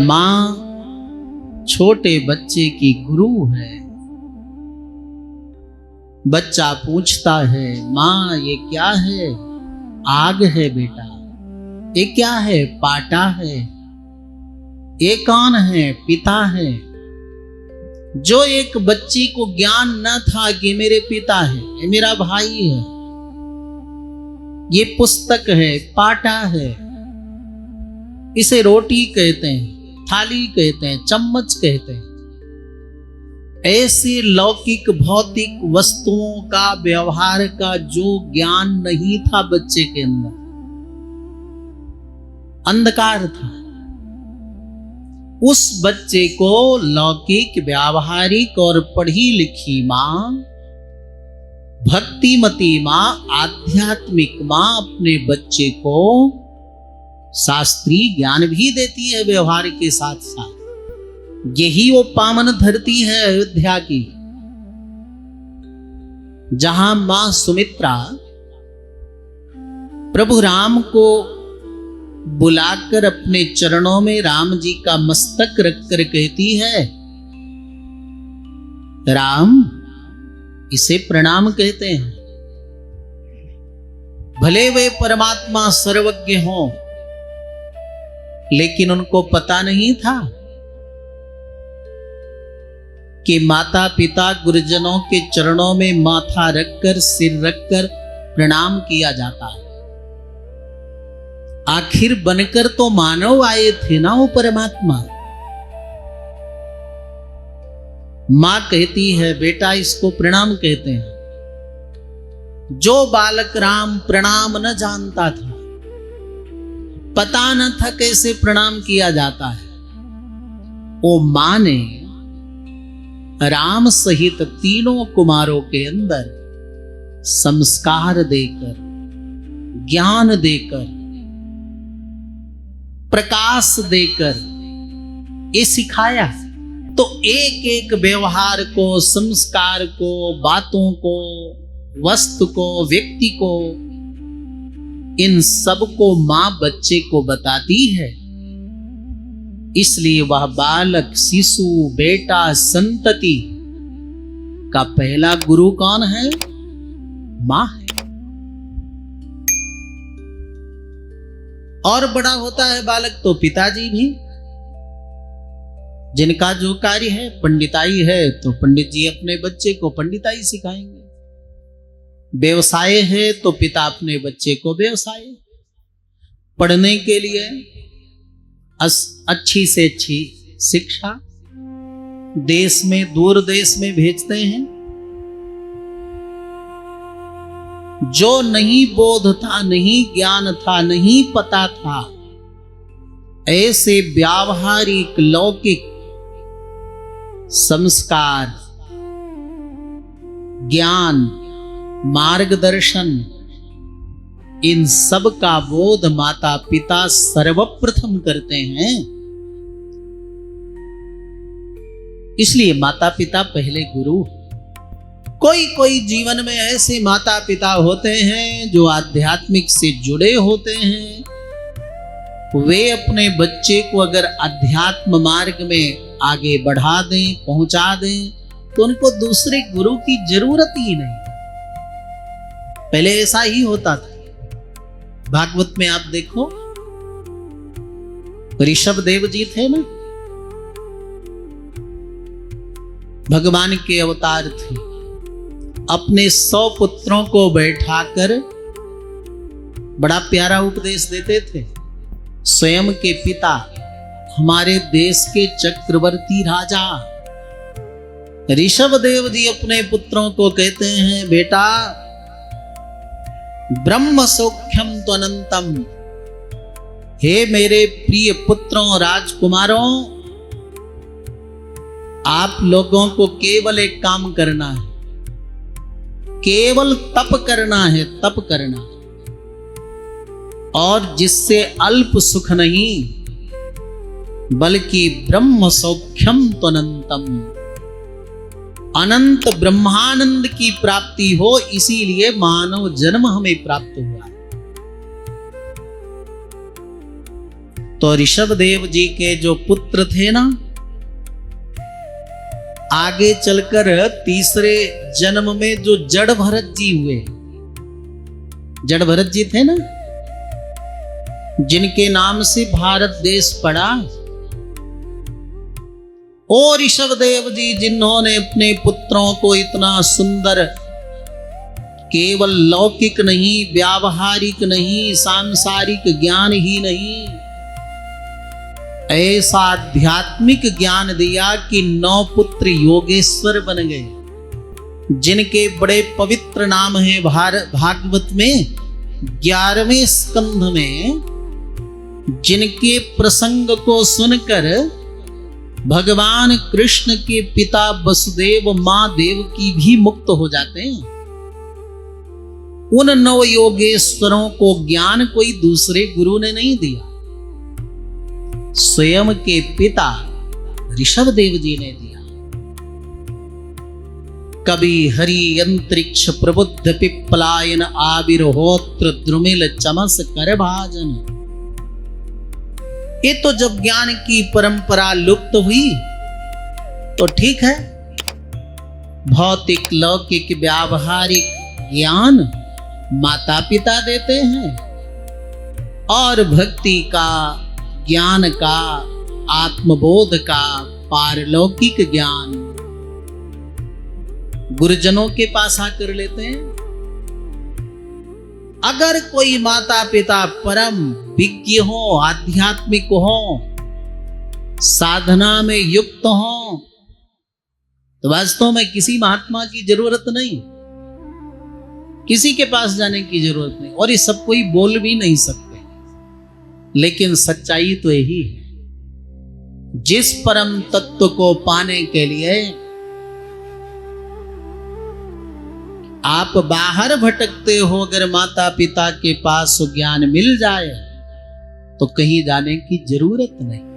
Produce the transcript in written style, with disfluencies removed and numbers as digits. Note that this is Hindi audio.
मां छोटे बच्चे की गुरु है। बच्चा पूछता है, मां ये क्या है? आग है बेटा। ये क्या है? पाटा है। ये कौन है? पिता है। जो एक बच्ची को ज्ञान न था कि मेरे पिता है, ये मेरा भाई है, ये पुस्तक है, पाटा है, इसे रोटी कहते हैं, थाली कहते हैं, चम्मच कहते हैं। ऐसे लौकिक भौतिक वस्तुओं का, व्यवहार का जो ज्ञान नहीं था बच्चे के अंदर, अंधकार था, उस बच्चे को लौकिक, व्यावहारिक और पढ़ी लिखी मां, भक्तिमती मां, आध्यात्मिक मां अपने बच्चे को शास्त्रीय ज्ञान भी देती है व्यवहार के साथ साथ। यही वो पावन धरती है अयोध्या की, जहां मां सुमित्रा प्रभु राम को बुलाकर अपने चरणों में राम जी का मस्तक रखकर कहती है, राम, इसे प्रणाम कहते हैं। भले वे परमात्मा सर्वज्ञ हों, लेकिन उनको पता नहीं था कि माता पिता गुरुजनों के चरणों में माथा रखकर, सिर रखकर प्रणाम किया जाता है। आखिर बनकर तो मानव आए थे ना वो परमात्मा। मां कहती है, बेटा इसको प्रणाम कहते हैं। जो बालक राम प्रणाम न जानता था, पता न था कैसे प्रणाम किया जाता है, वो मां ने राम सहित तीनों कुमारों के अंदर संस्कार देकर, ज्ञान देकर, प्रकाश देकर ये सिखाया। तो एक एक व्यवहार को, संस्कार को, बातों को, वस्तु को, व्यक्ति को, इन सब को मां बच्चे को बताती है। इसलिए वह बालक, शिशु, बेटा, संतति का पहला गुरु कौन है? मां है। और बड़ा होता है बालक तो पिताजी भी, जिनका जो कार्य है, पंडिताई है तो पंडित जी अपने बच्चे को पंडिताई सिखाएंगे। व्यवसाय है तो पिता अपने बच्चे को व्यवसाय, पढ़ने के लिए अच्छी से अच्छी शिक्षा देश में, दूर देश में भेजते हैं। जो नहीं बोध था, नहीं ज्ञान था, नहीं पता था, ऐसे व्यावहारिक लौकिक संस्कार, ज्ञान, मार्गदर्शन, इन सब का बोध माता पिता सर्वप्रथम करते हैं। इसलिए माता पिता पहले गुरु। कोई कोई जीवन में ऐसे माता पिता होते हैं जो आध्यात्मिक से जुड़े होते हैं। वे अपने बच्चे को अगर अध्यात्म मार्ग में आगे बढ़ा दें, पहुंचा दें, तो उनको दूसरे गुरु की जरूरत ही नहीं। पहले ऐसा ही होता था। भागवत में आप देखो, ऋषभ देव जी थे ना, भगवान के अवतार थे। अपने 100 पुत्रों को बैठाकर बड़ा प्यारा उपदेश देते थे। स्वयं के पिता, हमारे देश के चक्रवर्ती राजा ऋषभ देव जी अपने पुत्रों को कहते हैं, बेटा ब्रह्म सौख्यम तो अनंतम, हे मेरे प्रिय पुत्रों, राजकुमारों, आप लोगों को केवल एक काम करना है, केवल तप करना है, तप करना, और जिससे अल्प सुख नहीं बल्कि ब्रह्म सौख्यम तो अनंतम, अनंत ब्रह्मानंद की प्राप्ति हो, इसीलिए मानव जन्म हमें प्राप्त हुआ है। तो ऋषभ देव जी के जो पुत्र थे ना, आगे चलकर तीसरे जन्म में जो जड़ भरत जी हुए, जड़ भरत जी थे ना, जिनके नाम से भारत देश पड़ा, और ऋषभ देव जी जिन्होंने अपने पुत्रों को इतना सुंदर, केवल लौकिक नहीं, व्यावहारिक नहीं, सांसारिक ज्ञान ही नहीं, ऐसा आध्यात्मिक ज्ञान दिया कि 9 पुत्र योगेश्वर बन गए, जिनके बड़े पवित्र नाम है। भागवत में 11वें स्कंध में जिनके प्रसंग को सुनकर भगवान कृष्ण के पिता वसुदेव, मां देवकी भी मुक्त हो जाते हैं। उन 9 योगेश्वरों को ज्ञान कोई दूसरे गुरु ने नहीं दिया, स्वयं के पिता ऋषभ देव जी ने दिया। कभी हरि अंतरिक्ष प्रबुद्ध पिप्पलायन आविर्होत्र द्रुमिल चमस कर भाजन। ये तो जब ज्ञान की परंपरा लुप्त हुई तो ठीक है, भौतिक लौकिक व्यावहारिक ज्ञान माता पिता देते हैं, और भक्ति का, ज्ञान का, आत्मबोध का, पारलौकिक ज्ञान गुरुजनों के पास आकर लेते हैं। अगर कोई माता पिता परम विज्ञ हो, आध्यात्मिक हो, साधना में युक्त हो, तो वास्तव में किसी महात्मा की जरूरत नहीं, किसी के पास जाने की जरूरत नहीं, और ये सब कोई बोल भी नहीं सकते। लेकिन सच्चाई तो यही है, जिस परम तत्व को पाने के लिए आप बाहर भटकते हो, अगर माता पिता के पास ज्ञान मिल जाए तो कहीं जाने की जरूरत नहीं।